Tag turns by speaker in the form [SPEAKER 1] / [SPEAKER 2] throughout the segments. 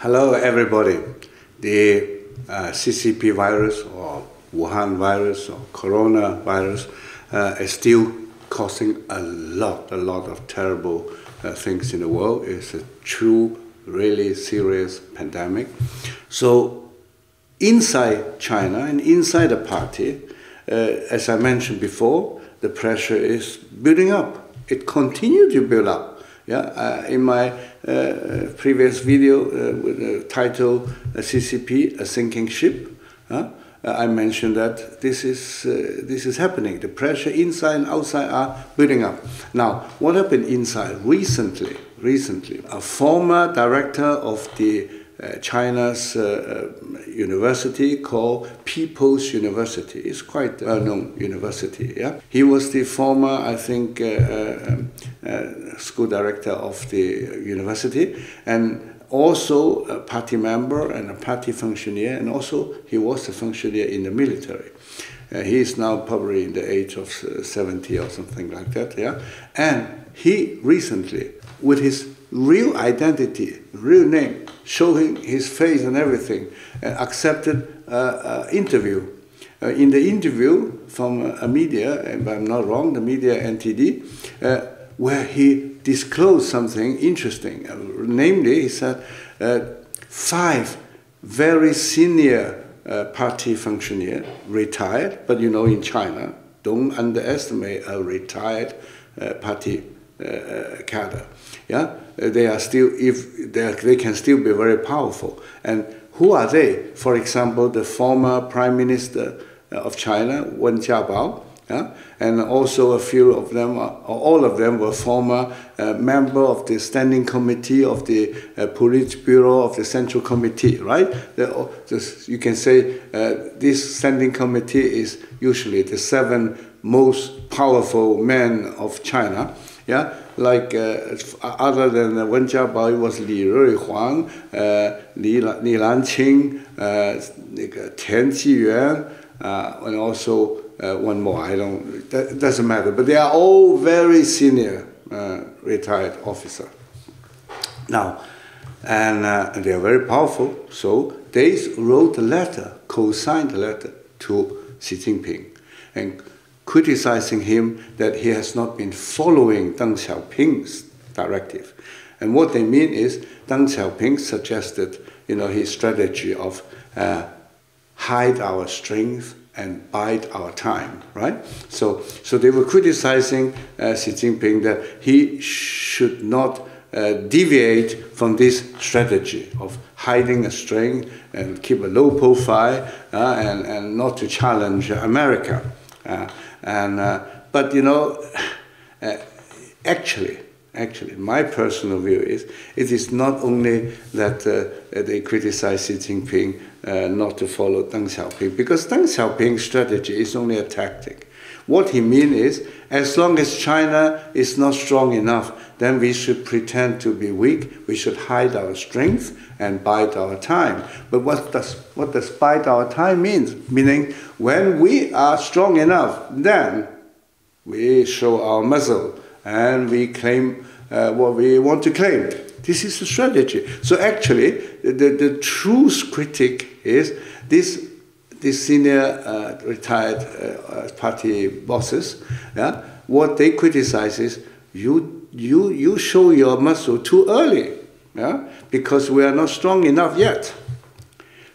[SPEAKER 1] Hello, everybody. The CCP virus or Wuhan virus or coronavirus is still causing a lot of terrible things in the world. It's a true, really serious pandemic. So inside China and inside the party, as I mentioned before, the pressure is building up. It continues to build up. Yeah, in my previous video with the title CCP, A Sinking Ship, I mentioned that this is happening. The pressure inside and outside are building up. Now, what happened inside? Recently, a former director of the China's university called People's University. It's quite a well-known university. Yeah, he was the former, I think, school director of the university, and also a party member and a party functionary, and also he was a functionary in the military. He is now probably in the age of 70 or something like that. Yeah, and he recently, with his real identity, real name, showing his face and everything, accepted an interview. In the interview from a media, if I'm not wrong, the media NTD, where he disclosed something interesting. Namely, he said 5 very senior party functionaries retired, but you know, in China, don't underestimate a retired party cadre. Yeah, they are still, they can still be very powerful. And who are they? For example, the former Prime Minister of China, Wen Jiabao, yeah? And also a few of them, all of them were former member of the standing committee of the politburo of the Central Committee, right? You can say this standing committee is usually the 7 most powerful men of China. Yeah, like other than Wen Jiabao, it was Li Ruihuang, Li Lanqing, Tian Qiyuan, and also one more. That doesn't matter. But they are all very senior retired officers. Now, and they are very powerful. So they wrote a letter, co-signed a letter to Xi Jinping, and criticizing him that he has not been following Deng Xiaoping's directive. And what they mean is Deng Xiaoping suggested, you know, his strategy of hide our strength and bide our time, right? So they were criticizing Xi Jinping that he should not deviate from this strategy of hiding a strength and keep a low profile and not to challenge America. But you know, actually, my personal view is it is not only that they criticize Xi Jinping not to follow Deng Xiaoping, because Deng Xiaoping's strategy is only a tactic. What he means is, as long as China is not strong enough, then we should pretend to be weak. We should hide our strength and bide our time. But what does bide our time mean? Meaning, when we are strong enough, then we show our muscle and we claim what we want to claim. This is the strategy. So actually, the true critic is this senior retired party bosses. Yeah, what they criticize is you show your muscle too early. Yeah, because we are not strong enough yet.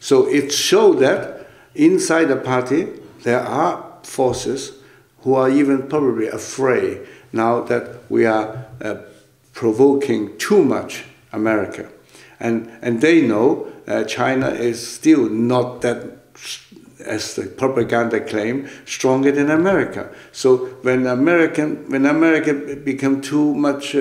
[SPEAKER 1] So it shows that inside the party there are forces who are even probably afraid now that we are provoking too much America. And they know China is still not that, as the propaganda claim, stronger than America. So when America become too much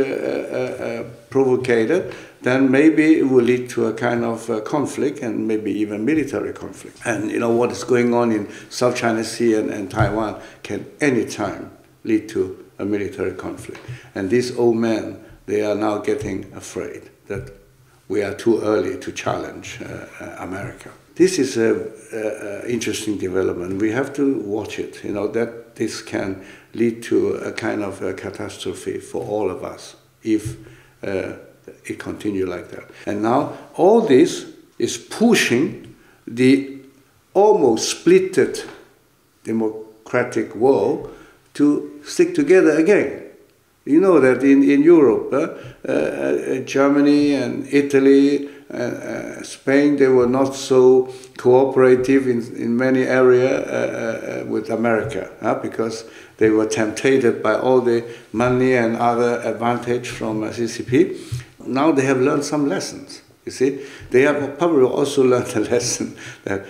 [SPEAKER 1] provocated, then maybe it will lead to a kind of conflict and maybe even military conflict. And you know what is going on in South China Sea and Taiwan can anytime lead to a military conflict. And these old men, they are now getting afraid that we are too early to challenge America. This is an interesting development. We have to watch it, you know, that this can lead to a kind of a catastrophe for all of us if it continued like that. And now all this is pushing the almost splitted democratic world to stick together again. You know that in Europe, Germany and Italy, Spain, they were not so cooperative in many areas with America, because they were tempted by all the money and other advantage from CCP. Now they have learned some lessons, you see. They have probably also learned a lesson that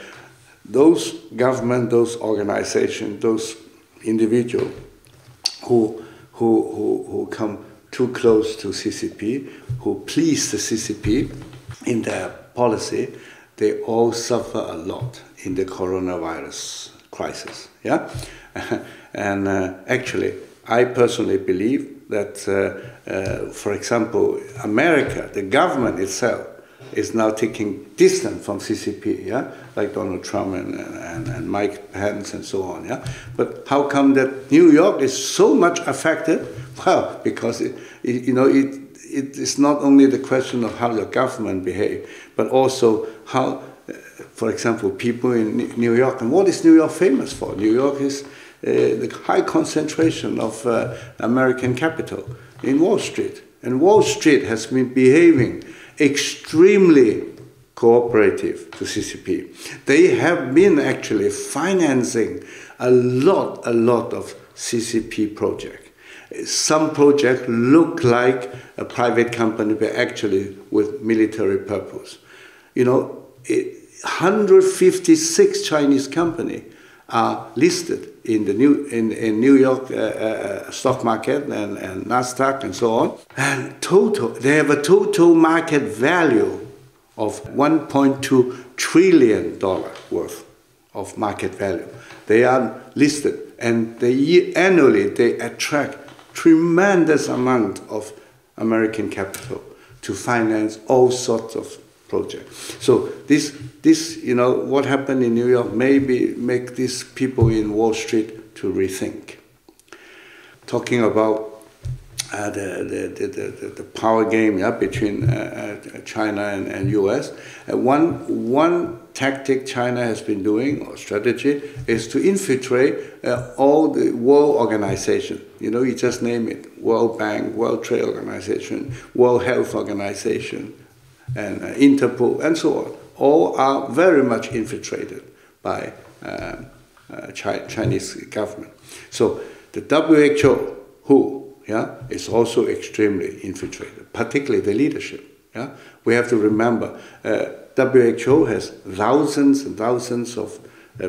[SPEAKER 1] those government, those organizations, those individuals who come too close to CCP, who please the CCP in their policy, they all suffer a lot in the coronavirus crisis. Yeah, and actually, I personally believe that, for example, America, the government itself, is now taking distance from CCP, yeah, like Donald Trump and Mike Pence and so on, yeah. But how come that New York is so much affected? Well, because it is not only the question of how the government behave, but also how, for example, people in New York. And what is New York famous for? New York is the high concentration of American capital in Wall Street, and Wall Street has been behaving extremely cooperative to CCP. They have been actually financing a lot of CCP projects. Some projects look like a private company, but actually with military purpose. You know, 156 Chinese companies are listed in the New York stock market and Nasdaq and so on. And they have a total market value of $1.2 trillion worth of market value. They are listed, and annually they attract tremendous amount of American capital to finance all sorts of projects. So this, what happened in New York maybe make these people in Wall Street to rethink. Talking about the power game, yeah, between China and US, one tactic China has been doing, or strategy, is to infiltrate all the world organizations. You know, you just name it: World Bank, World Trade Organization, World Health Organization, and Interpol, and so on. All are very much infiltrated by Chinese government. So the WHO, is also extremely infiltrated, particularly the leadership. Yeah, we have to remember WHO has thousands and thousands of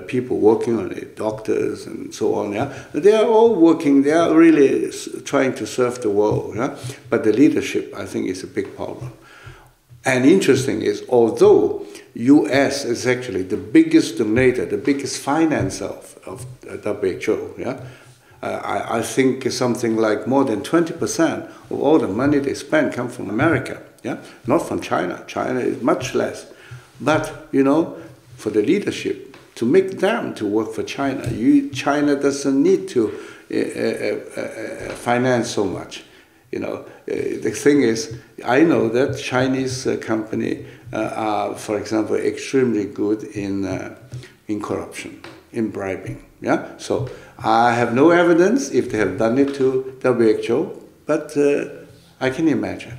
[SPEAKER 1] people working on it, doctors and so on. Yeah, they are all working. They are really trying to serve the world. Yeah, but the leadership, I think, is a big problem. And interesting is, although US is actually the biggest donator, the biggest financer of WHO, yeah, I think something like more than 20% of all the money they spend come from America, yeah, not from China. China is much less. But, for the leadership, to make them to work for China, China doesn't need to finance so much. The thing is, I know that Chinese companies are, for example, extremely good in corruption, in bribing. Yeah, so I have no evidence if they have done it to WHO, but I can imagine.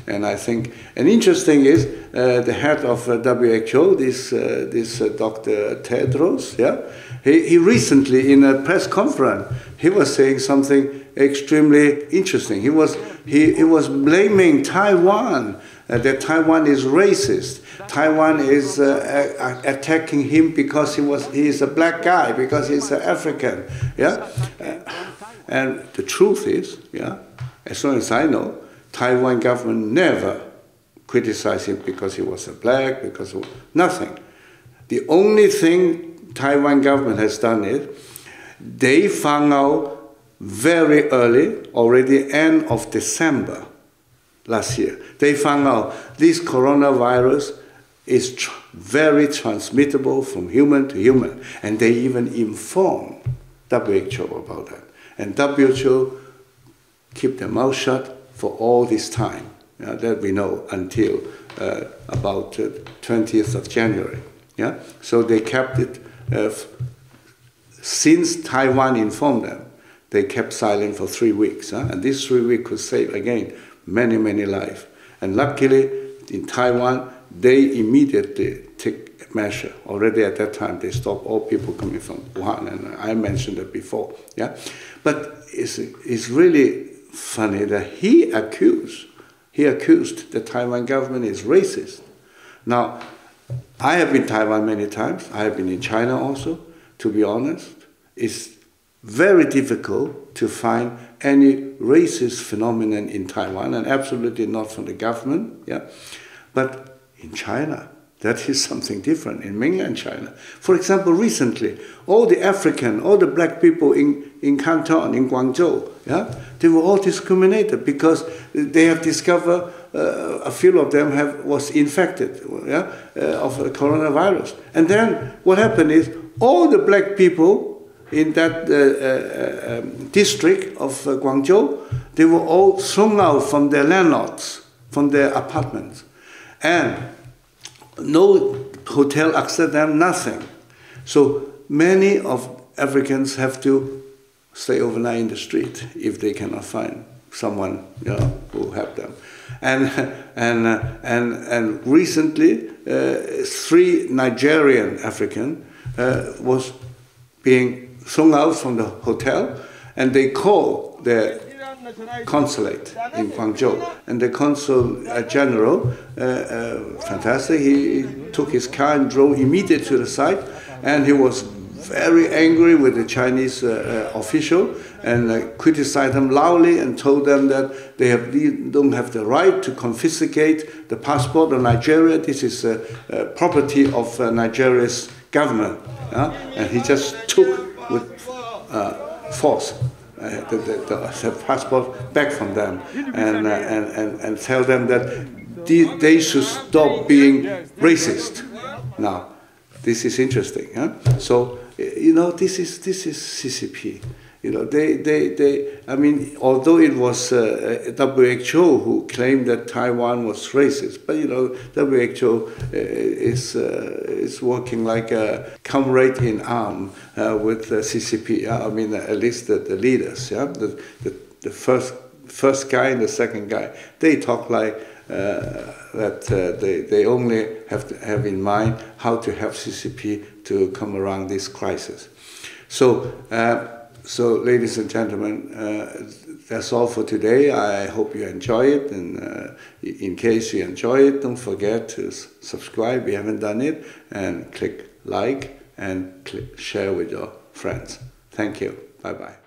[SPEAKER 1] And I think, and interesting is the head of WHO, this Dr. Tedros. Yeah, he recently in a press conference he was saying something extremely interesting. He was blaming Taiwan, that Taiwan is racist. Taiwan is attacking him because he is a black guy, because he's an African. Yeah, and the truth is, yeah, as long as I know, Taiwan government never criticized him because he was a black, because of nothing. The only thing Taiwan government has done is they found out very early, already end of December last year, they found out this coronavirus is very transmittable from human to human, and they even informed WHO about that. And WHO kept their mouth shut for all this time. that we know until about 20th of January. Yeah? So they kept it, since Taiwan informed them, they kept silent for 3 weeks. And these 3 weeks could save, again, many, many lives. And luckily, in Taiwan, they immediately took measure. Already at that time, they stopped all people coming from Wuhan, and I mentioned it before. Yeah? But it's really funny that he accused the Taiwan government is racist. Now, I have been in Taiwan many times. I have been in China also. To be honest, it's very difficult to find any racist phenomenon in Taiwan, and absolutely not from the government. Yeah, but in China, that is something different. In mainland China, for example, recently, all the black people in Canton, in Guangzhou, yeah, they were all discriminated because they have discovered a few of them was infected, yeah, of the coronavirus. And then what happened is all the black people in that district of Guangzhou, they were all thrown out from their landlords, from their apartments. And no hotel accept them, nothing. So many of Africans have to stay overnight in the street if they cannot find someone, you know, who help them. And recently, 3 Nigerian African was being thrown out from the hotel, and they called the consulate in Guangzhou, and the consul general, fantastic, he took his car and drove immediately to the site, and he was very angry with the Chinese official and criticized them loudly and told them that they don't have the right to confiscate the passport of Nigeria. This is property of Nigeria's government. And he just took with force the passport back from them and tell them that they should stop being racist. Now, this is interesting. Huh? So, you know, this is CCP. You know, I mean, although it was WHO who claimed that Taiwan was racist, but you know, WHO is working like a comrade in arm with CCP. I mean, at least the leaders, yeah, the first guy and the second guy, they talk like that they only have to have in mind how to help CCP to come around this crisis. So, ladies and gentlemen, that's all for today. I hope you enjoy it, and in case you enjoy it, don't forget to subscribe if you haven't done it, and click like and share with your friends. Thank you. Bye-bye.